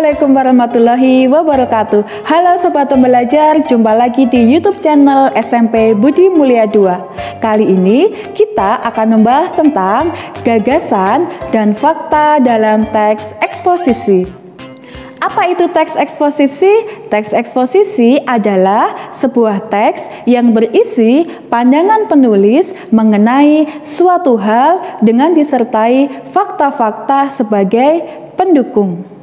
Assalamualaikum warahmatullahi wabarakatuh. Halo Sobat Pembelajar, jumpa lagi di YouTube channel SMP Budi Mulia 2. Kali ini kita akan membahas tentang gagasan dan fakta dalam teks eksposisi. Apa itu teks eksposisi? Teks eksposisi adalah sebuah teks yang berisi pandangan penulis mengenai suatu hal dengan disertai fakta-fakta sebagai pendukung.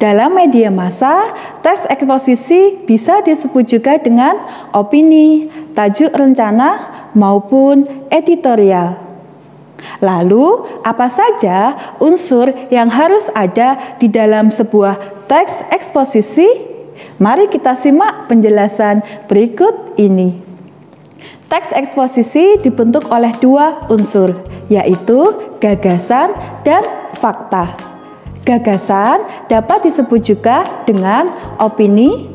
Dalam media massa, teks eksposisi bisa disebut juga dengan opini, tajuk rencana, maupun editorial. Lalu, apa saja unsur yang harus ada di dalam sebuah teks eksposisi? Mari kita simak penjelasan berikut ini. Teks eksposisi dibentuk oleh dua unsur, yaitu gagasan dan fakta. Gagasan dapat disebut juga dengan opini,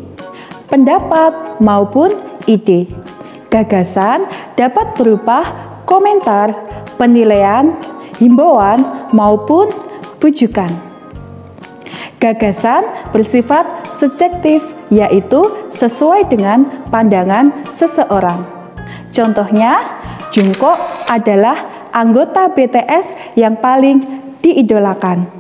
pendapat, maupun ide. Gagasan dapat berupa komentar, penilaian, himbauan, maupun bujukan. Gagasan bersifat subjektif, yaitu sesuai dengan pandangan seseorang. Contohnya, Jungkook adalah anggota BTS yang paling diidolakan.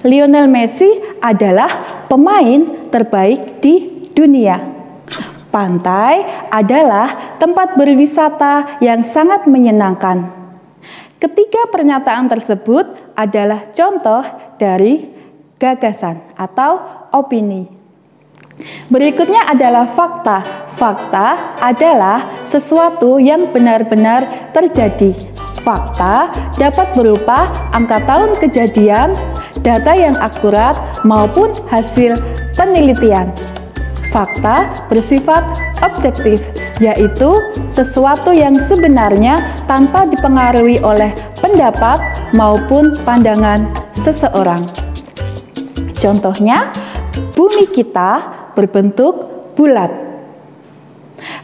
Lionel Messi adalah pemain terbaik di dunia. Pantai adalah tempat berwisata yang sangat menyenangkan. Ketiga pernyataan tersebut adalah contoh dari gagasan atau opini. Berikutnya adalah fakta. Fakta adalah sesuatu yang benar-benar terjadi. Fakta dapat berupa angka tahun kejadian, data yang akurat, maupun hasil penelitian. Fakta bersifat objektif, yaitu sesuatu yang sebenarnya tanpa dipengaruhi oleh pendapat maupun pandangan seseorang. Contohnya, bumi kita berbentuk bulat.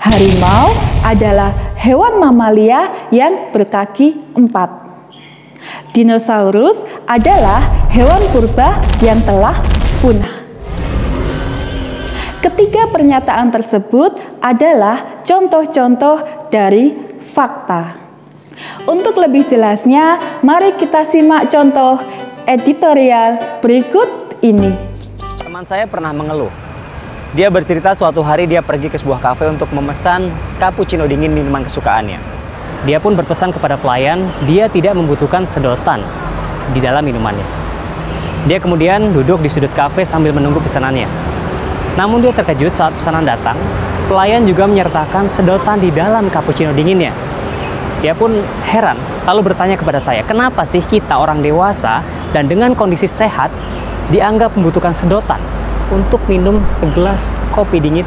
Harimau adalah hewan mamalia yang berkaki 4. Dinosaurus adalah hewan purba yang telah punah. Ketiga pernyataan tersebut adalah contoh-contoh dari fakta. Untuk lebih jelasnya, mari kita simak contoh editorial berikut ini. Teman saya pernah mengeluh. Dia bercerita suatu hari dia pergi ke sebuah kafe untuk memesan cappuccino dingin minuman kesukaannya. Dia pun berpesan kepada pelayan, dia tidak membutuhkan sedotan di dalam minumannya. Dia kemudian duduk di sudut kafe sambil menunggu pesanannya. Namun dia terkejut saat pesanan datang, pelayan juga menyertakan sedotan di dalam cappuccino dinginnya. Dia pun heran, lalu bertanya kepada saya, kenapa sih kita orang dewasa dan dengan kondisi sehat dianggap membutuhkan sedotan untuk minum segelas kopi dingin?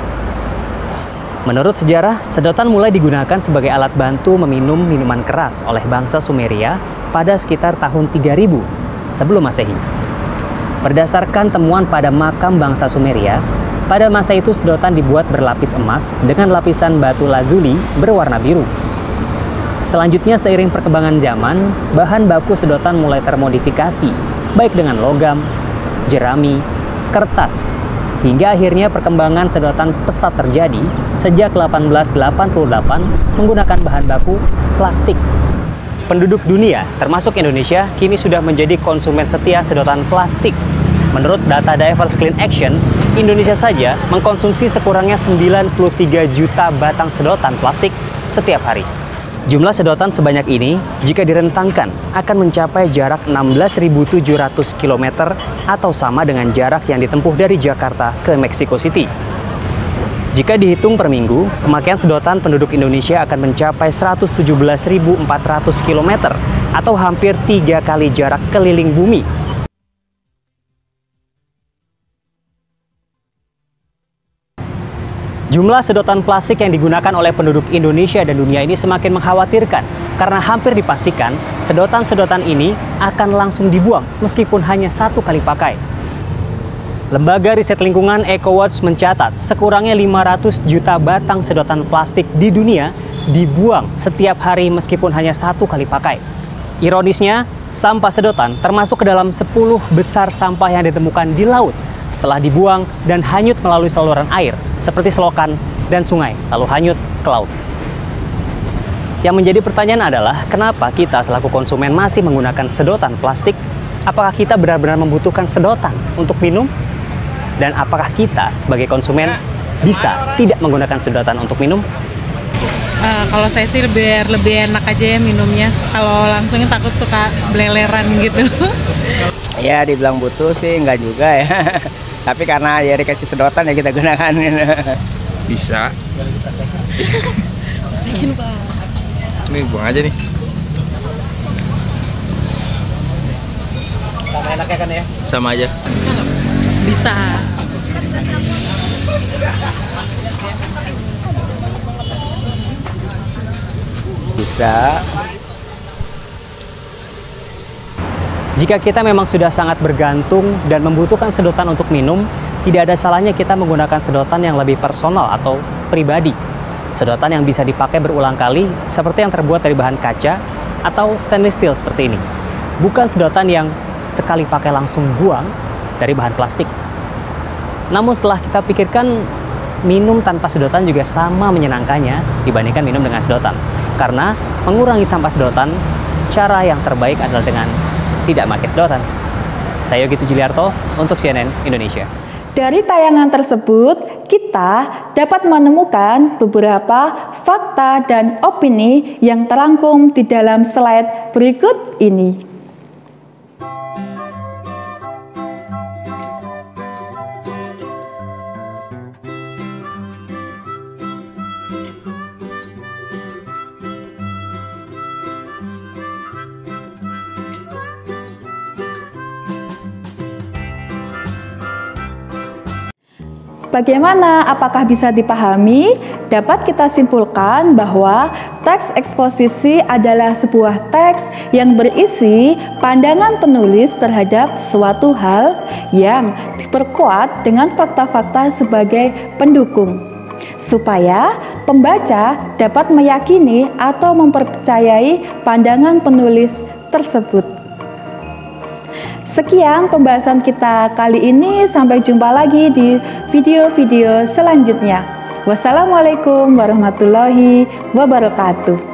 Menurut sejarah, sedotan mulai digunakan sebagai alat bantu meminum minuman keras oleh bangsa Sumeria pada sekitar tahun 3000 sebelum Masehi. Berdasarkan temuan pada makam bangsa Sumeria, pada masa itu sedotan dibuat berlapis emas dengan lapisan batu lazuli berwarna biru. Selanjutnya, seiring perkembangan zaman, bahan baku sedotan mulai termodifikasi, baik dengan logam, jerami, kertas, hingga akhirnya perkembangan sedotan pesat terjadi sejak 1888 menggunakan bahan baku plastik. Penduduk dunia, termasuk Indonesia, kini sudah menjadi konsumen setia sedotan plastik. Menurut data Diverse Clean Action, Indonesia saja mengkonsumsi sekurangnya 93 juta batang sedotan plastik setiap hari. Jumlah sedotan sebanyak ini, jika direntangkan, akan mencapai jarak 16.700 km atau sama dengan jarak yang ditempuh dari Jakarta ke Mexico City. Jika dihitung per minggu, pemakaian sedotan penduduk Indonesia akan mencapai 117.400 km atau hampir 3 kali jarak keliling bumi. Jumlah sedotan plastik yang digunakan oleh penduduk Indonesia dan dunia ini semakin mengkhawatirkan karena hampir dipastikan sedotan-sedotan ini akan langsung dibuang meskipun hanya satu kali pakai. Lembaga riset lingkungan EcoWatch mencatat sekurangnya 500 juta batang sedotan plastik di dunia dibuang setiap hari meskipun hanya satu kali pakai. Ironisnya, Sampah sedotan termasuk ke dalam 10 besar sampah yang ditemukan di laut setelah dibuang dan hanyut melalui saluran air seperti selokan dan sungai, lalu hanyut ke laut. Yang menjadi pertanyaan adalah, kenapa kita selaku konsumen masih menggunakan sedotan plastik? Apakah kita benar-benar membutuhkan sedotan untuk minum? Dan apakah kita sebagai konsumen bisa tidak menggunakan sedotan untuk minum? Kalau saya sih lebih enak aja ya minumnya. Kalau langsungnya takut suka beleleran gitu. Ya dibilang butuh sih enggak juga ya. Tapi karena ya dikasih sedotan ya kita gunakan. Bisa. Ini buang aja nih. Sama enaknya kan ya? Sama aja. Bisa. Bisa. Jika kita memang sudah sangat bergantung dan membutuhkan sedotan untuk minum, tidak ada salahnya kita menggunakan sedotan yang lebih personal atau pribadi. Sedotan yang bisa dipakai berulang kali, seperti yang terbuat dari bahan kaca atau stainless steel seperti ini. Bukan sedotan yang sekali pakai langsung buang dari bahan plastik. Namun setelah kita pikirkan, minum tanpa sedotan juga sama menyenangkannya dibandingkan minum dengan sedotan. Karena mengurangi sampah sedotan, cara yang terbaik adalah dengan tidak pakai sedotan. Saya Yogi Tujuliarto untuk CNN Indonesia. Dari tayangan tersebut, kita dapat menemukan beberapa fakta dan opini yang terangkum di dalam slide berikut ini. Bagaimana? Apakah bisa dipahami? Dapat kita simpulkan bahwa teks eksposisi adalah sebuah teks yang berisi pandangan penulis terhadap suatu hal yang diperkuat dengan fakta-fakta sebagai pendukung, supaya pembaca dapat meyakini atau mempercayai pandangan penulis tersebut. Sekian pembahasan kita kali ini, sampai jumpa lagi di video-video selanjutnya. Wassalamualaikum warahmatullahi wabarakatuh.